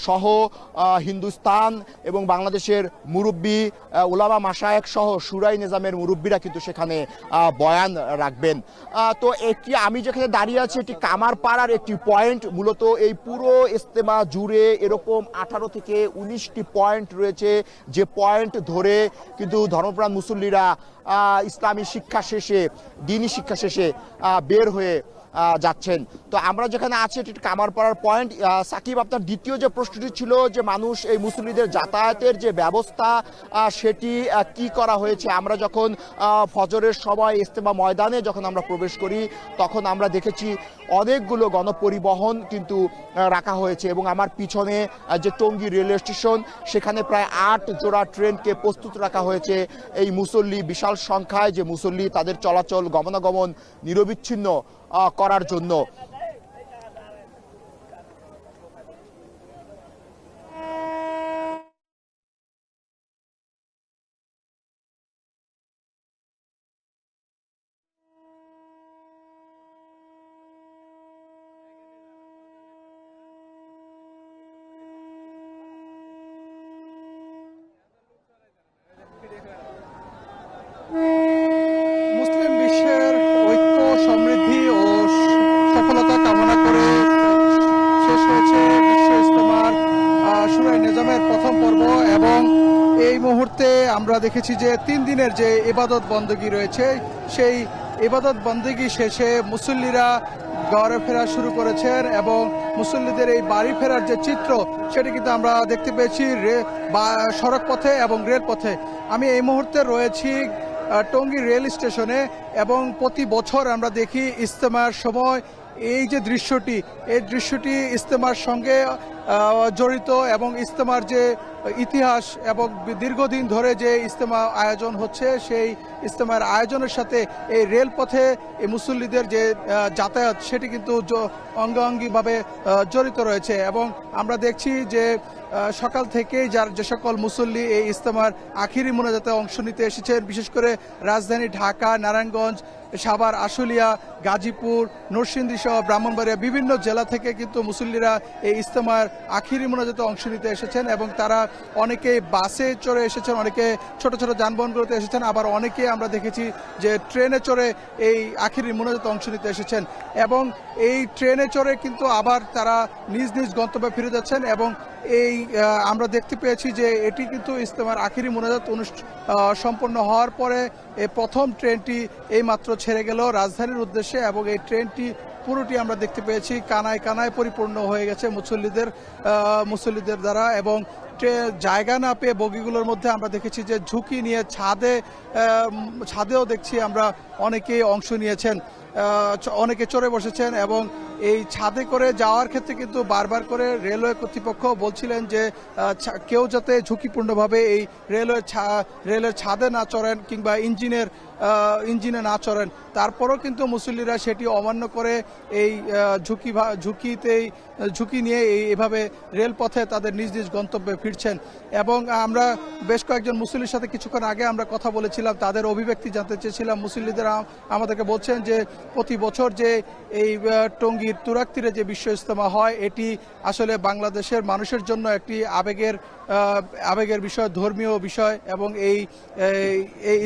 সহ হিন্দুস্তান এবং বাংলাদেশের মুরব্বী উলামা মাশায়েখ সহ শুরাই নিজামের মুরব্বীরা কিন্তু সেখানে বয়ান রাখবেন। তো একটি আমি যেখানে দাঁড়িয়ে আছি এটি কামারপাড়ার একটি পয়েন্ট, মূলত এই পুরো ইজতেমা জুড়ে এরকম 18 থেকে 19টি পয়েন্ট রয়েছে, যে পয়েন্ট ধরে কিন্তু ধর্মপ্রাণ মুসল্লিরা ইসলামী শিক্ষা শেষে দ্বীনি শিক্ষা শেষে বের হয়ে যাচ্ছেন। তো আমরা যেখানে আছি এটি কামারপাড়ার পয়েন্ট। সাকিব, আপনার দ্বিতীয় যে প্রশ্নটি ছিল যে মানুষ এই মুসল্লিদের যাতায়াতের যে ব্যবস্থা সেটি কি করা হয়েছে, আমরা যখন ফজরের সময় ইজতেমা ময়দানে যখন আমরা প্রবেশ করি তখন আমরা দেখেছি অনেকগুলো গণপরিবহন কিন্তু রাখা হয়েছে এবং আমার পিছনে যে টঙ্গী রেলওয়ে স্টেশন সেখানে প্রায় 8 জোড়া ট্রেনকে প্রস্তুত রাখা হয়েছে এই মুসল্লি বিশাল সংখ্যায় যে মুসল্লি তাদের চলাচল গমনাগমন নিরবিচ্ছিন্ন করার জন্য। মুসলিম বিশ্বের ঐক্য, সমৃদ্ধি ও সফলতা কামনা করে শেষ হয়েছে বিশ্ব ইজতেমার শুরায়ে নিজামের প্রথম পর্ব এবং এই মুহূর্তে আমরা দেখেছি যে 3 দিনের যে ইবাদত বন্দেগী রয়েছে সেই ইবাদত বন্দেগী শেষে মুসল্লিরা ঘরে ফেরা শুরু করেছেন এবং মুসল্লিদের এই বাড়ি ফেরার যে চিত্র সেটি কিন্তু আমরা দেখতে পেয়েছি সড়ক পথে এবং রেলপথে। আমি এই মুহূর্তে রয়েছি টঙ্গী রেল স্টেশনে এবং প্রতি বছর আমরা দেখি ইজতেমার সময় এই যে দৃশ্যটি, এই দৃশ্যটি ইজতেমার সঙ্গে জড়িত এবং ইজতেমার যে ইতিহাস এবং দীর্ঘদিন ধরে যে ইজতেমা আয়োজন হচ্ছে সেই ইজতেমার আয়োজনের সাথে এই রেলপথে এই মুসল্লিদের যে যাতায়াত সেটি কিন্তু অঙ্গাঙ্গিভাবে জড়িত রয়েছে এবং আমরা দেখছি যে সকাল থেকেই যে সকল মুসল্লি এই ইজতেমার আখিরি মোনাজাতে অংশ নিতে এসেছেন, বিশেষ করে রাজধানী ঢাকা, নারায়ণগঞ্জ, সাভার, আশুলিয়া, গাজীপুর, নরসিংদী সহ ব্রাহ্মণবাড়িয়া বিভিন্ন জেলা থেকে কিন্তু মুসল্লিরা এই ইজতেমার আখিরি মোনাজাতে অংশ নিতে এসেছেন এবং তারা অনেকে বাসে চড়ে এসেছেন, অনেকে ছোট ছোট যানবাহনগুলোতে এসেছেন, আবার অনেকে আমরা দেখেছি যে ট্রেনে চড়ে এই আখিরি মোনাজাতে অংশ নিতে এসেছেন এবং এই ট্রেনে চড়ে কিন্তু আবার তারা নিজ নিজ গন্তব্যে ফিরে যাচ্ছেন এবং এই আমরা দেখতে পেয়েছি যে এটি কিন্তু ইজতেমার আখিরি মোনাজাত সম্পন্ন হওয়ার পরে এই প্রথম ট্রেনটি এইমাত্র ছেড়ে গেল রাজধানীর উদ্দেশ্যে এবং এই ট্রেনটি পুরোটি আমরা দেখতে পেয়েছি কানায় কানায় পরিপূর্ণ হয়ে গেছে মুসল্লিদের দ্বারা এবং জায়গা না পেয়ে বগিগুলোর মধ্যে আমরা দেখেছি যে ঝুঁকি নিয়ে ছাদেও দেখছি আমরা অনেকে অংশ নিয়েছেন, অনেকে চড়ে বসেছেন এবং এই ছাদে করে যাওয়ার ক্ষেত্রে কিন্তু বারবার করে রেলওয়ে কর্তৃপক্ষ বলছিলেন যে কেউ যাতে ঝুঁকিপূর্ণভাবে এই রেলের ছাদে না চড়েন কিংবা ইঞ্জিনে না চড়েন। তারপরও কিন্তু মুসল্লিরা সেটি অমান্য করে এই ঝুঁকি নিয়ে এভাবে রেলপথে তাদের নিজ নিজ গন্তব্যে ফিরছেন এবং আমরা বেশ কয়েকজন মুসল্লির সাথে কিছুক্ষণ আগে আমরা কথা বলেছিলাম, তাদের অভিব্যক্তি জানতে চেয়েছিলাম। মুসল্লিদের আমাদেরকে বলছেন যে প্রতি বছর যে এই টঙ্গীর তুরাগ তীরে যে বিশ্ব ইজতেমা হয় এটি আসলে বাংলাদেশের মানুষের জন্য একটি আবেগের বিষয়, ধর্মীয় বিষয় এবং এই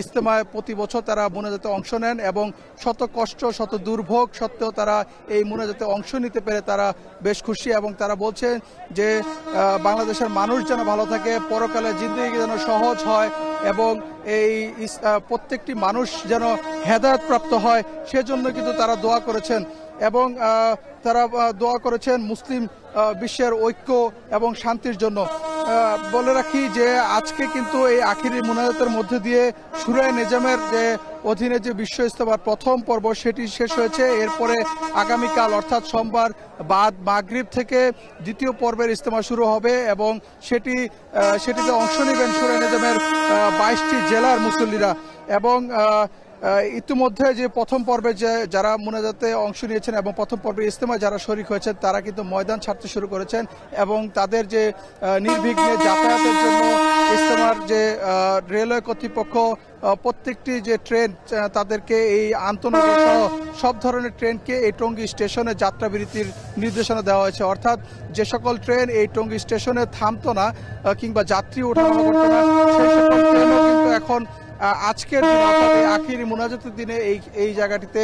ইজতেমায় প্রতি বছর তারা মোনাজাতে অংশ নেন এবং শত কষ্ট শত দুর্ভোগ সত্ত্বেও তারা এই মোনাজাতে অংশ নিতে পেরে তারা বেশ খুশি এবং তারা বলছেন যে বাংলাদেশের মানুষ যেন ভালো থাকে, পরকালে জিন্দেগি যেন সহজ হয় এবং এই প্রত্যেকটি মানুষ যেন হেদায়েত প্রাপ্ত হয় সেজন্য কিন্তু তারা দোয়া করেছেন এবং তারা দোয়া করেছেন মুসলিম বিশ্বের ঐক্য এবং শান্তির জন্য। বলে রাখি যে আজকে কিন্তু এই আখিরি মোনাজাতের মধ্যে দিয়ে শুরায়ে নিজামের যে অধীনে যে বিশ্ব ইজতেমার প্রথম পর্ব সেটি শেষ হয়েছে। এরপরে আগামীকাল অর্থাৎ সোমবার বাদ মাগরিব থেকে দ্বিতীয় পর্বের ইজতেমা শুরু হবে এবং সেটিতে অংশ নেবেন শুরায়ে নিজামের 22টি জেলার মুসল্লিরা এবং ইতিমধ্যে যে প্রথম পর্বে যে যারা মোনাজাতে অংশ নিয়েছেন এবং প্রথম পর্বে ইজতেমায় যারা শরীক হয়েছেন তারা কিন্তু ময়দান ছাড়তে শুরু করেছেন এবং তাদের যে নির্বিঘ্নে যাতায়াতের জন্য ইজতেমার যে রেলওয়ে কর্তৃপক্ষ প্রত্যেকটি যে ট্রেন তাদেরকে এই আন্তনগর সহ সব ধরনের ট্রেনকে এই টঙ্গী স্টেশনে যাত্রা বিরতির নির্দেশনা দেওয়া হয়েছে। অর্থাৎ যে সকল ট্রেন এই টঙ্গী স্টেশনে থামতো না কিংবা যাত্রী ওঠানামা করতো না সেই সকল ট্রেনও কিন্তু এখন আজকের দিন অর্থাৎ এই আখিরি মোনাজাতের দিনে এই জায়গাটিতে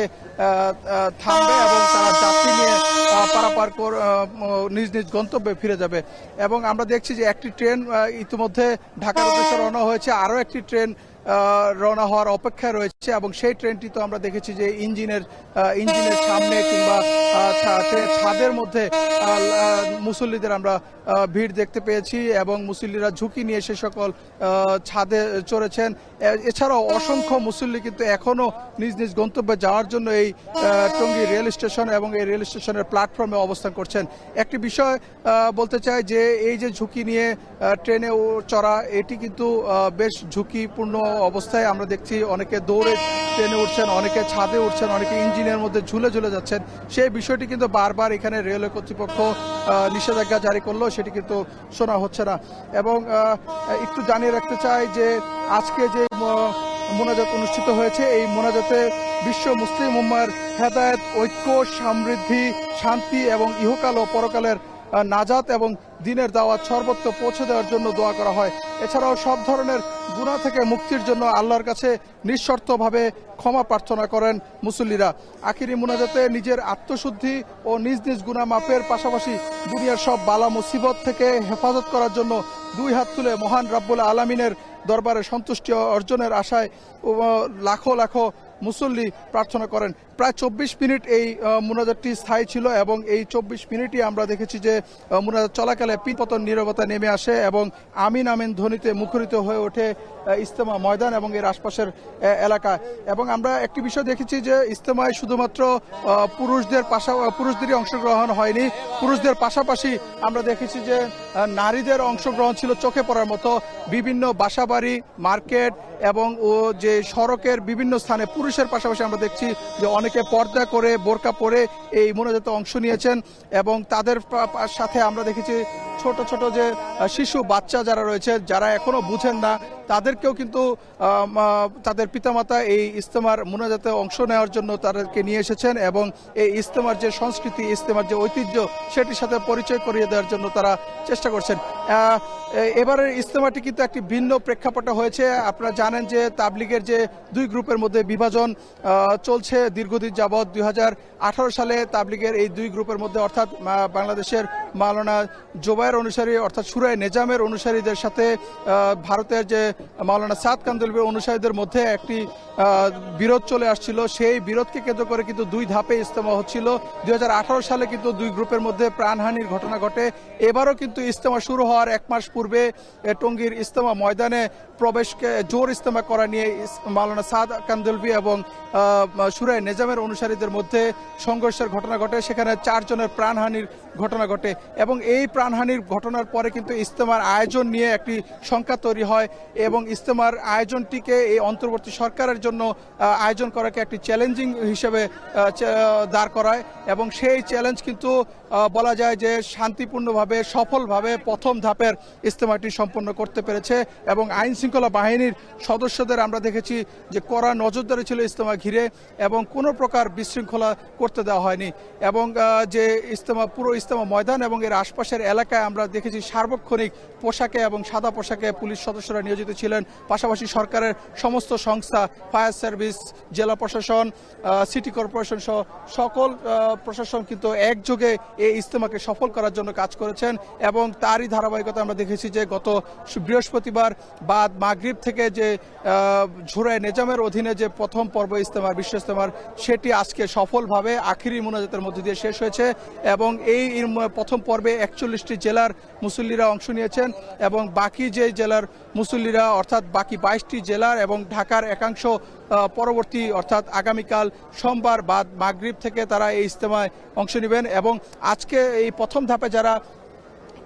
থামবে এবং তারা যাত্রী নিয়ে পারাপার নিজ নিজ গন্তব্যে ফিরে যাবে। এবং আমরা দেখছি যে একটি ট্রেন ইতিমধ্যে ঢাকার উদ্দেশ্যে রওনা হয়েছে, আরও একটি ট্রেন রওনা হওয়ার অপেক্ষায় রয়েছে এবং সেই ট্রেনটি তো আমরা দেখেছি যে ইঞ্জিনের সামনে কিংবা ছাদের মধ্যে মুসল্লিদের আমরা ভিড় দেখতে পেয়েছি এবং মুসল্লিরা ঝুঁকি নিয়ে সে সকল ছাদে চড়েছেন। এছাড়াও অসংখ্য মুসল্লি কিন্তু এখনো নিজ নিজ গন্তব্যে যাওয়ার জন্য এই টঙ্গী রেল স্টেশন এবং এই রেল স্টেশনের প্ল্যাটফর্মে অবস্থান করছেন। একটি বিষয় বলতে চাই যে এই যে ঝুঁকি নিয়ে ট্রেনে চড়া এটি কিন্তু বেশ ঝুঁকিপূর্ণ অবস্থায় আমরা দেখছি। অনেকে দৌড়ে ট্রেনে উঠছেন, অনেকে ছাদে উঠছেন, অনেকে ইঞ্জিনের মধ্যে ঝুলে ঝুলে যাচ্ছেন। সেই বিষয়টি কিন্তু বারবার এখানে রেলওয়ে কর্তৃপক্ষ নিষেধাজ্ঞা জারি করলেও সেটি কিন্তু শোনা হচ্ছে না। এবং একটু জানিয়ে রাখতে চাই যে আজকে যে মোনাজাত অনুষ্ঠিত হয়েছে এই মোনাজাতে বিশ্ব মুসলিম উম্মার হেদায়েত, ঐক্য, সমৃদ্ধি, শান্তি এবং ইহকাল ও পরকালের নাজাত এবং দিনের দাওয়াত সর্বত্র পৌঁছে দেওয়ার জন্য দোয়া করা হয়। এছাড়াও সব ধরনের গুনাহ থেকে মুক্তির জন্য আল্লাহর কাছে নিঃশর্তভাবে ক্ষমা প্রার্থনা করেন মুসল্লিরা। আখিরি মুনাজাতে নিজের আত্মশুদ্ধি ও নিজ নিজ গুনাহ মাফের পাশাপাশি দুনিয়ার সব বালা মুসিবত থেকে হেফাজত করার জন্য দুই হাত তুলে মহান রব্বুল আলামিনের দরবারে সন্তুষ্টি অর্জনের আশায় লাখো লাখো মুসল্লি প্রার্থনা করেন। প্রায় 24 মিনিট এই মুনাজাতটি স্থায়ী ছিল এবং এই 24 মিনিটই আমরা দেখেছি যে মুনাজাত চলাকালে পিপতন নীরবতা নেমে আসে এবং আমিন আমিন ধ্বনিতে মুখরিত হয়ে ওঠে ইজতেমা ময়দান এবং এর আশপাশের এলাকায়। এবং আমরা একটি বিষয় দেখেছি যে ইজতেমায় শুধুমাত্র পুরুষদেরই অংশগ্রহণ হয়নি, পুরুষদের পাশাপাশি আমরা দেখেছি যে নারীদের অংশগ্রহণ ছিল চোখে পড়ার মতো। বিভিন্ন বাসাবাড়ি, মার্কেট এবং যে সড়কের বিভিন্ন স্থানে পুরুষের পাশাপাশি আমরা দেখছি যে অনেকে পর্দা করে বোরকা পরে এই মোনাজাতে অংশ নিয়েছেন এবং তাদের সাথে আমরা দেখেছি ছোট ছোট যে শিশু বাচ্চা যারা রয়েছে, যারা এখনো বুঝেন না, তাদেরকেও কিন্তু তাদের পিতামাতা এই ইজতেমার মোনাজাতে অংশ নেওয়ার জন্য তাদেরকে নিয়ে এসেছেন এবং এই ইজতেমার যে সংস্কৃতি, ইজতেমার যে ঐতিহ্য সেটির সাথে পরিচয় করিয়ে দেওয়ার জন্য তারা চেষ্টা করছেন। এবারের ইজতেমাটি কিন্তু একটি ভিন্ন প্রেক্ষাপটে হয়েছে। আপনারা জানেন যে তাবলিগের যে দুই গ্রুপের মধ্যে বিভাজন চলছে দীর্ঘদিন যাবৎ। 2018 সালে তাবলিগের এই দুই গ্রুপের মধ্যে অর্থাৎ বাংলাদেশের মাওলানা জোবায়ের অনুসারী অর্থাৎ সুরায় নেজামের অনুসারীদের সাথে ভারতের যে মাওলানা সাদ কান্দলভির অনুসারীদের মধ্যে একটি বিরোধ চলে আসছিল। সেই বিরোধকে কেন্দ্র করে কিন্তু দুই ধাপে ইজতেমা হচ্ছিল। 2018 সালে কিন্তু দুই গ্রুপের মধ্যে প্রাণহানির ঘটনা ঘটে। এবারও কিন্তু ইজতেমা শুরু হওয়ার এক মাস পূর্বে টঙ্গীর ইজতেমা ময়দানে প্রবেশকে জোর ইজতেমা করা নিয়ে মাওলানা সাদ কান্দলভি এবং সুরায় নেজামের অনুসারীদের মধ্যে সংঘর্ষের ঘটনা ঘটে। সেখানে 4 জনের প্রাণহানির ঘটনা ঘটে এবং এই প্রাণহানির ঘটনার পরে কিন্তু ইজতেমার আয়োজন নিয়ে একটি শঙ্কা তৈরি হয় এবং ইজতেমার আয়োজনটিকে এই অন্তর্বর্তী সরকারের জন্য আয়োজন করাকে একটি চ্যালেঞ্জিং হিসেবে দাঁড় করায় এবং সেই চ্যালেঞ্জ কিন্তু বলা যায় যে শান্তিপূর্ণভাবে সফলভাবে প্রথম ধাপের ইজতেমাটি সম্পন্ন করতে পেরেছে এবং আইন শৃঙ্খলা বাহিনীর সদস্যদের আমরা দেখেছি যে কড়া নজরদারি ছিল ইজতেমা ঘিরে এবং কোনো প্রকার বিশৃঙ্খলা করতে দেওয়া হয়নি। এবং যে পুরো ইজতেমা ময়দান এবং এর আশপাশের এলাকায় আমরা দেখেছি সার্বক্ষণিক পোশাকে এবং সাদা পোশাকে পুলিশ সদস্যরা নিয়োজিত ছিলেন। পাশাপাশি সরকারের সমস্ত সংস্থা, ফায়ার সার্ভিস, জেলা প্রশাসন, সিটি কর্পোরেশন সহ সকল প্রশাসন কিন্তু একযোগে এই ইজতেমাকে সফল করার জন্য কাজ করেছেন এবং তারই ধারাবাহিকতা আমরা দেখেছি যে গত বৃহস্পতিবার বাদ মাগরিব থেকে যে ঝুরায় নেজামের অধীনে যে প্রথম পর্ব ইজতেমার বিশ্ব ইজতেমার সেটি আজকে সফলভাবে আখিরি মোনাজাতের মধ্যে দিয়ে শেষ হয়েছে এবং এই প্রথম পর্বে 41টি জেলার মুসল্লিরা অংশ নিয়েছেন এবং বাকি যে জেলার মুসল্লিরা অর্থাৎ বাকি 22টি জেলার এবং ঢাকার একাংশ পরবর্তী অর্থাৎ আগামীকাল সোমবার বাদ মাগরিব থেকে তারা এই ইজতেমায় অংশ নেবেন এবং আজকে এই প্রথম ধাপে যারা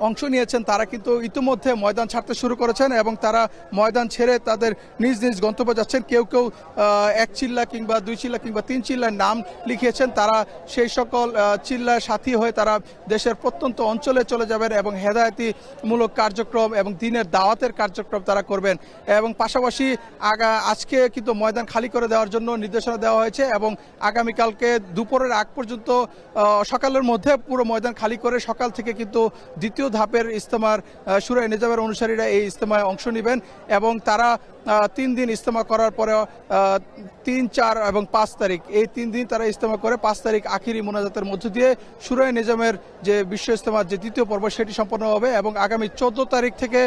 অংশ নিয়েছেন তারা কিন্তু ইতিমধ্যে ময়দান ছাড়তে শুরু করেছেন এবং তারা ময়দান ছেড়ে তাদের নিজ নিজ গন্তব্যে যাচ্ছেন। কেউ কেউ 1 চিল্লা কিংবা 2 চিল্লা কিংবা 3 চিল্লার নাম লিখিয়েছেন। তারা সেই সকল চিল্লার সাথী হয়ে তারা দেশের প্রত্যন্ত অঞ্চলে চলে যাবেন এবং হেদায়েতিমূলক কার্যক্রম এবং দিনের দাওয়াতের কার্যক্রম তারা করবেন। এবং পাশাপাশি আজকে কিন্তু ময়দান খালি করে দেওয়ার জন্য নির্দেশনা দেওয়া হয়েছে এবং আগামীকালকে দুপুরের আগ পর্যন্ত সকালের মধ্যে পুরো ময়দান খালি করে সকাল থেকে কিন্তু দ্বিতীয় ধাপের ইজতেমার শুরায়ে নিজামের অনুসারীরা এই ইজতেমায় অংশ নেবেন এবং তারা 3 দিন ইজতেমা করার পরে 3, 4 এবং 5 তারিখ এই 3 দিন তারা ইজতেমা করে 5 তারিখ আখিরি মোনাজাতের মধ্য দিয়ে শুরায়ে নিজামের যে বিশ্ব ইজতেমার যে দ্বিতীয় পর্ব সেটি সম্পন্ন হবে এবং আগামী 14 তারিখ থেকে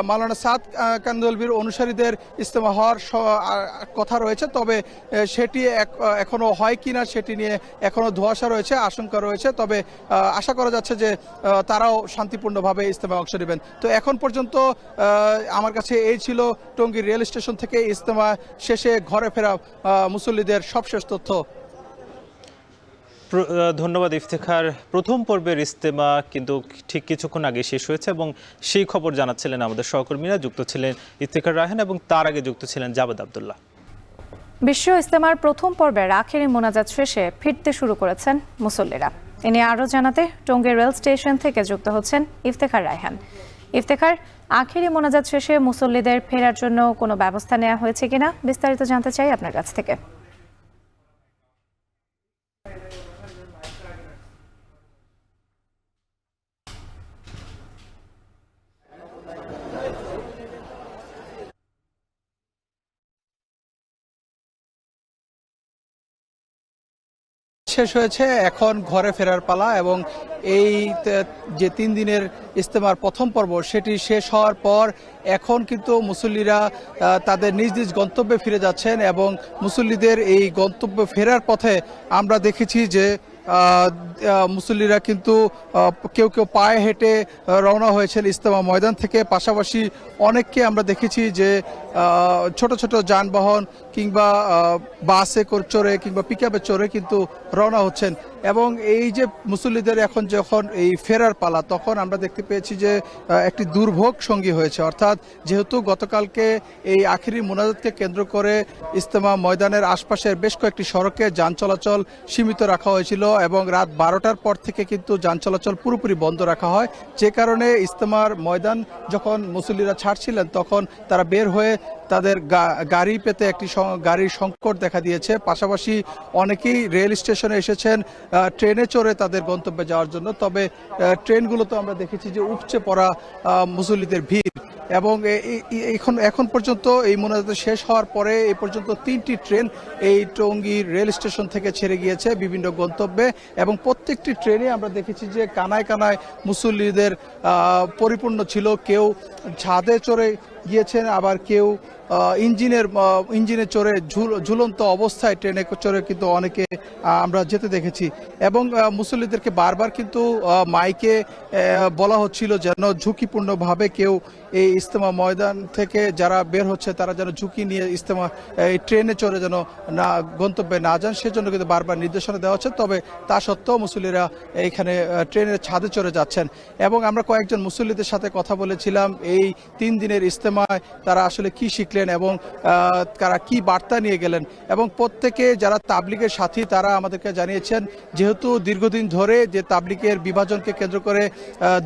মাওলানা সাদ কান্দলভির অনুসারীদের ইজতেমা হওয়ার কথা রয়েছে। তবে সেটি এখনো হয় কিনা সেটি নিয়ে এখনো ধোঁয়াশা রয়েছে, আশঙ্কা রয়েছে। তবে আশা করা যাচ্ছে যে তারাও শান্তিপূর্ণভাবে ইজতেমায় অংশ নেবেন। তো এখন পর্যন্ত আমার কাছে এই ছিল টঙ্গী রেল স্টেশন থেকে ইজতেমা শেষে ঘরে ফেরা মুসল্লিদের সবশেষ তথ্য। ধন্যবাদ ইফতেখার। প্রথম পর্বের ইজতেমা কিন্তু ঠিক কিছুক্ষণ আগে শেষ হয়েছে এবং সেই খবর জানাচ্ছিলেন আমাদের সহকর্মীরা। যুক্ত ছিলেন ইফতেখার রায়হান এবং তার আগে যুক্ত ছিলেন জাবেদ আব্দুল্লাহ। বিশ্ব ইজতেমার প্রথম পর্বের আখেরি মোনাজাত শেষে ফিরতে শুরু করেছেন মুসল্লিরা। এ নিয়ে আরও জানাতে টঙ্গী রেল স্টেশন থেকে যুক্ত হচ্ছেন ইফতেখার রায়হান। ইফতেখার, আখেরি মোনাজাত শেষে মুসল্লিদের ফেরার জন্য কোনো ব্যবস্থা নেওয়া হয়েছে কিনা বিস্তারিত জানতে চাই আপনার কাছ থেকে। শেষ হয়েছে, এখন ঘরে ফেরার পালা এবং এই যে 3 দিনের ইজতেমার প্রথম পর্ব সেটি শেষ হওয়ার পর এখন কিন্তু মুসল্লিরা তাদের নিজ নিজ গন্তব্যে ফিরে যাচ্ছেন এবং মুসল্লিদের এই গন্তব্যে ফেরার পথে আমরা দেখেছি যে মুসল্লিরা কিন্তু কেউ কেউ পায়ে হেঁটে রওনা হয়েছেন ইজতেমা ময়দান থেকে। পাশাপাশি অনেককে আমরা দেখেছি যে ছোট ছোট যানবাহন কিংবা বাসে চড়ে কিংবা পিকআপে চড়ে কিন্তু রওনা হচ্ছেন এবং এই যে মুসল্লিদের এখন যখন এই ফেরার পালা তখন আমরা দেখতে পেয়েছি যে একটি দুর্ভোগ সঙ্গী হয়েছে। অর্থাৎ যেহেতু গতকালকে এই আখিরি মোনাজাতকে কেন্দ্র করে ইজতেমা ময়দানের আশপাশের বেশ কয়েকটি সড়কে যান চলাচল সীমিত রাখা হয়েছিল এবং রাত 12টার পর থেকে কিন্তু যান চলাচল পুরোপুরি বন্ধ রাখা হয়, যে কারণে ইজতেমার ময়দান যখন মুসল্লিরা ছাড়ছিলেন তখন তারা বের হয়ে তাদের গাড়ি পেতে একটি গাড়ির সংকট দেখা দিয়েছে। পাশাপাশি অনেকেই রেল স্টেশনে এসেছেন ট্রেনে চড়ে তাদের গন্তব্যে যাওয়ার জন্য। তবে ট্রেনগুলোতে আমরা দেখেছি যে উপচে পড়া মুসল্লিদের ভিড় এবং এখন পর্যন্ত এই মোনাজাত শেষ হওয়ার পরে এই পর্যন্ত 3টি ট্রেন এই টঙ্গী রেল স্টেশন থেকে ছেড়ে গিয়েছে বিভিন্ন গন্তব্যে এবং প্রত্যেকটি ট্রেনে আমরা দেখেছি যে কানায় কানায় মুসল্লিদের পরিপূর্ণ ছিল। কেউ ছাদে চড়ে গিয়েছেন, আবার কেউ ইঞ্জিনে চড়ে ঝুলন্ত অবস্থায় ট্রেনে চড়ে কিন্তু অনেকে আমরা যেতে দেখেছি এবং মুসল্লিদেরকে বারবার কিন্তু মাইকে বলা হচ্ছিল যেন ঝুঁকিপূর্ণভাবে কেউ এই ইজতেমা ময়দান থেকে যারা বের হচ্ছে তারা যেন ঝুঁকি নিয়ে ইজতেমা ট্রেনে চড়ে যেন না গন্তব্যে না যান, সেজন্য কিন্তু বারবার নির্দেশনা দেওয়া হচ্ছে। তবে তা সত্ত্বেও মুসল্লিরা এইখানে ট্রেনের ছাদে চড়ে যাচ্ছেন এবং আমরা কয়েকজন মুসল্লিদের সাথে কথা বলেছিলাম এই 3 দিনের ইজতেমায় তারা আসলে কি শিখলেন এবং তারা কি বার্তা নিয়ে গেলেন এবং প্রত্যেকে যারা তাবলিগের সাথী তারা আমাদেরকে জানিয়েছেন যেহেতু দীর্ঘদিন ধরে যে তাবলিগের বিভাজনকে কেন্দ্র করে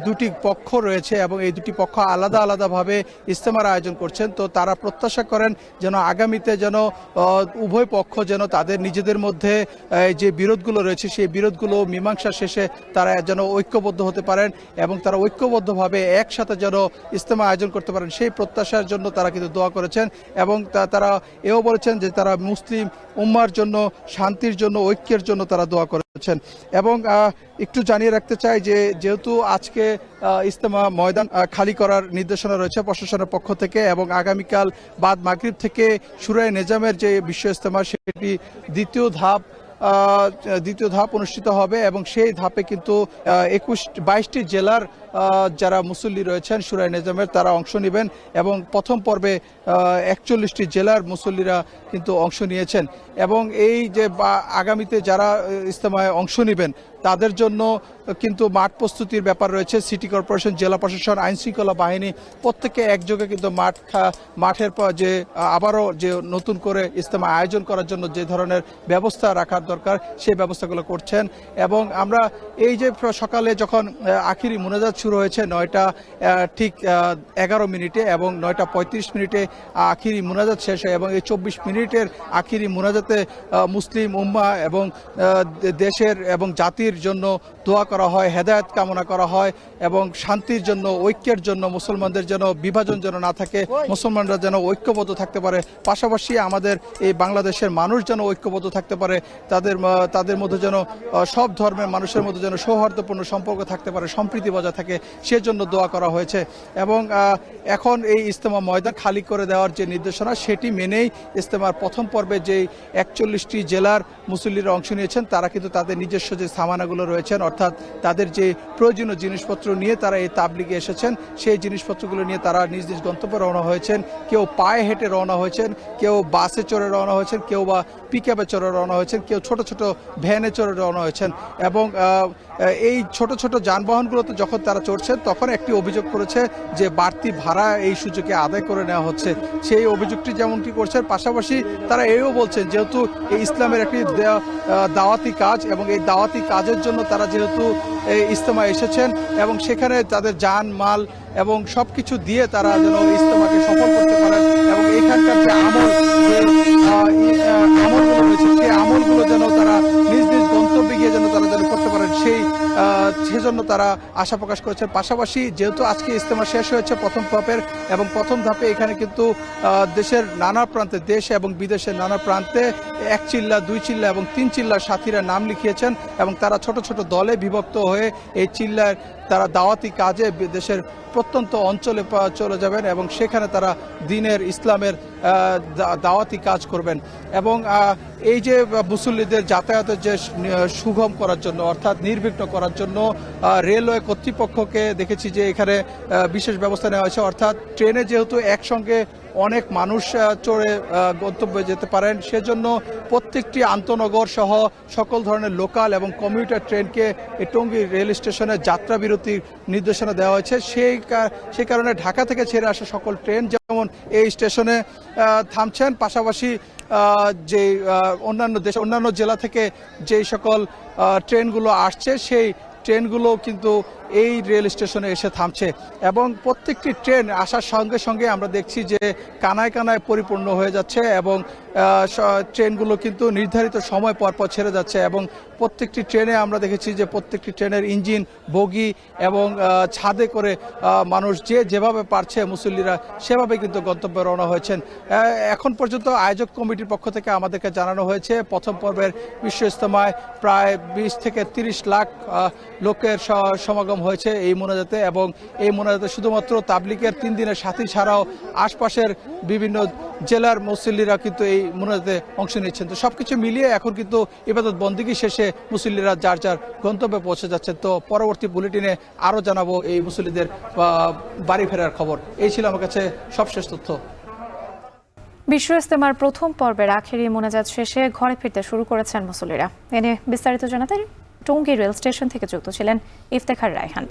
2টি পক্ষ রয়েছে এবং এই 2টি পক্ষ আলাদা আলাদাভাবে ইজতেমার আয়োজন করছেন, তো তারা প্রত্যাশা করেন যেন আগামীতে যেন উভয় পক্ষ যেন তাদের নিজেদের মধ্যে যে বিরোধগুলো রয়েছে সেই বিরোধগুলো মীমাংসা শেষে তারা যেন ঐক্যবদ্ধ হতে পারেন এবং তারা ঐক্যবদ্ধভাবে একসাথে যেন ইজতেমা আয়োজন করতে পারেন সেই প্রত্যাশার জন্য তারা কিন্তু দোয়া করেছেন এবং তারা এও বলেছেন যে তারা মুসলিম উম্মার জন্য, শান্তির জন্য, ঐক্যের জন্য তারা দোয়া করেছেন। এবং একটু জানিয়ে রাখতে চাই যে যেহেতু আজকে ইজতেমা ময়দান খালি করার নির্দেশনা রয়েছে প্রশাসনের পক্ষ থেকে এবং আগামীকাল বাদ মাগরিব থেকে শুরায়ে নিজামের যে বিশ্ব ইজতেমা সেটি দ্বিতীয় ধাপ অনুষ্ঠিত হবে এবং সেই ধাপে কিন্তু 22টি জেলার যারা মুসল্লি রয়েছেন শুরায়ে নিজামের তারা অংশ নেবেন এবং প্রথম পর্বে 41টি জেলার মুসল্লিরা কিন্তু অংশ নিয়েছেন এবং এই যে আগামীতে যারা ইজতেমায় অংশ নেবেন তাদের জন্য কিন্তু মাঠ প্রস্তুতির ব্যাপার রয়েছে। সিটি কর্পোরেশন, জেলা প্রশাসন, আইন শৃঙ্খলা বাহিনী প্রত্যেকে একযোগে কিন্তু মাঠের পর যে আবারও যে নতুন করে ইজতেমা আয়োজন করার জন্য যে ধরনের ব্যবস্থা রাখার দরকার সেই ব্যবস্থাগুলো করছেন। এবং আমরা এই যে সকালে যখন আখিরি মুনাজাত শুরু হয়েছে 9টা ঠিক 11 মিনিটে এবং 9টা 35 মিনিটে আখিরি মুনাজাত শেষ হয় এবং এই 24 মিনিটের আখিরি মুনাজাতে মুসলিম উম্মাহ এবং দেশের এবং জাতির জন্য দোয়া করা হয়, হেদায়েত কামনা করা হয় এবং শান্তির জন্য, ঐক্যের জন্য, মুসলমানদের যেন বিভাজন যেন না থাকে, মুসলমানরা যেন ঐক্যবদ্ধ থাকতে পারে, পাশাপাশি আমাদের এই বাংলাদেশের মানুষ যেন ঐক্যবদ্ধ থাকতে পারে, তাদের মধ্যে যেন সব ধর্মের মানুষের মধ্যে যেন সৌহার্দ্যপূর্ণ সম্পর্ক থাকতে পারে, সম্প্রীতি বজায় থাকে, সেজন্য দোয়া করা হয়েছে। এবং এখন এই ইজতেমা ময়দান খালি করে দেওয়ার যে নির্দেশনা সেটি মেনেই ইজতেমার প্রথম পর্বে যেই 41টি জেলার মুসল্লিরা অংশ নিয়েছেন তারা কিন্তু তাদের নিজস্ব যে সামানাগুলো রয়েছেন, অর্থাৎ তাদের যে প্রয়োজনীয় জিনিসপত্র নিয়ে তারা এই তাবলিগে এসেছেন, সেই জিনিসপত্রগুলো নিয়ে তারা নিজ নিজ গন্তব্যে রওনা হয়েছেন। কেউ পায়ে হেঁটে রওনা হয়েছেন, কেউ বাসে চড়ে রওনা হয়েছেন, কেউ বা পিকআপে চড়ে রওনা হয়েছেন, কেউ ছোট ছোট ভ্যানে চড়ে রওনা হয়েছেন। এবং এই ছোট ছোট যানবাহনগুলোতে যখন তারা চড়ছেন তখন একটি অভিযোগ করেছে যে বাড়তি ভাড়া এই সুযোগে আদায় করে নেওয়া হচ্ছে। সেই অভিযোগটি যেমনটি করছেন, পাশাপাশি তারা এও বলছেন যেহেতু এই ইসলামের একটি দাওয়াতি কাজ এবং এই দাওয়াতি কাজের জন্য তারা যেহেতু এই ইজতেমা এসেছেন এবং সেখানে তাদের জান মাল এবং সবকিছু দিয়ে তারা যেন ইজতেমাকে সফল করতে পারেন এবং এখানকার যে আমলগুলো রয়েছে সেই আমলগুলো যেন তারা নিজ নিজ গন্তব্যে গিয়ে যেন তারা করতে পারেন সেজন্য তারা আশা প্রকাশ করেছেন। পাশাপাশি যেহেতু আজকে ইজতেমা শেষ হয়েছে প্রথম ধাপের এবং প্রথম ধাপে এখানে কিন্তু দেশের নানা প্রান্তে, দেশ এবং বিদেশের নানা প্রান্তে 1 চিল্লা, 2 চিল্লা এবং 3 চিল্লার সাথীরা নাম লিখিয়েছেন এবং তারা ছোট ছোট দলে বিভক্ত হয়ে এই চিল্লার তারা দাওয়াতি কাজে দেশের প্রত্যন্ত অঞ্চলে চলে যাবেন এবং সেখানে তারা দ্বীনের ইসলামের দাওয়াতি কাজ করবেন। এবং এই যে মুসল্লিদের যাতায়াতের যে সুগম করার জন্য, অর্থাৎ নির্বিঘ্ন করার জন্য রেলওয়ে কর্তৃপক্ষকে দেখেছি যে এখানে বিশেষ ব্যবস্থা নেওয়া হয়েছে। অর্থাৎ ট্রেনে যেহেতু একসঙ্গে অনেক মানুষ চড়ে গন্তব্যে যেতে পারেন, সেজন্য প্রত্যেকটি আন্তনগর সহ সকল ধরনের লোকাল এবং কমিউটার ট্রেনকে এই টঙ্গী রেল স্টেশনে যাত্রা বিরতির নির্দেশনা দেওয়া হয়েছে। সেই কারণে ঢাকা থেকে ছেড়ে আসা সকল ট্রেন যেমন এই স্টেশনে থামছেন, পাশাপাশি যে অন্যান্য জেলা থেকে যেই সকল ট্রেনগুলো আসছে সেই ট্রেনগুলো কিন্তু এই রেল স্টেশনে এসে থামছে এবং প্রত্যেকটি ট্রেন আসার সঙ্গে সঙ্গে আমরা দেখছি যে কানায় কানায় পরিপূর্ণ হয়ে যাচ্ছে এবং ট্রেনগুলো কিন্তু নির্ধারিত সময় পর পর ছেড়ে যাচ্ছে এবং প্রত্যেকটি ট্রেনে আমরা দেখেছি যে প্রত্যেকটি ট্রেনের ইঞ্জিন, বগি এবং ছাদে করে মানুষ যেভাবে পারছে মুসল্লিরা সেভাবে কিন্তু গন্তব্যে রওনা হয়েছেন। এখন পর্যন্ত আয়োজক কমিটির পক্ষ থেকে আমাদেরকে জানানো হয়েছে প্রথম পর্বের বিশ্ব ইজতেমায় প্রায় 20 থেকে 30 লাখ লোকের সমাগম হয়েছে এই মোনাজাতে এবং এই মোনাজাতে শুধুমাত্র তাবলিগের 3 দিনের সাথী ছাড়াও আশপাশের বিভিন্ন জেলার মুসল্লিরা কিন্তু এই মোনাজাতে অংশ নিচ্ছেন। তো সবকিছু মিলিয়ে এখন কিন্তু ইবাদত বন্দেগী শেষে মুসল্লিরা যার যার গন্তব্যে পৌঁছে যাচ্ছেন। তো পরবর্তী বুলেটিনে আরও জানাবো এই মুসল্লিদের বাড়ি ফেরার খবর। এই ছিল আমার কাছে সবশেষ তথ্য। বিশ্ব ইজতেমার প্রথম পর্বের আখেরি মোনাজাত শেষে ঘরে ফিরতে শুরু করেছেন মুসল্লিরা। এ নিয়ে বিস্তারিত জানাতে টঙ্গী রেল স্টেশন থেকে যুক্ত ছিলেন ইফতেখার রায়হান।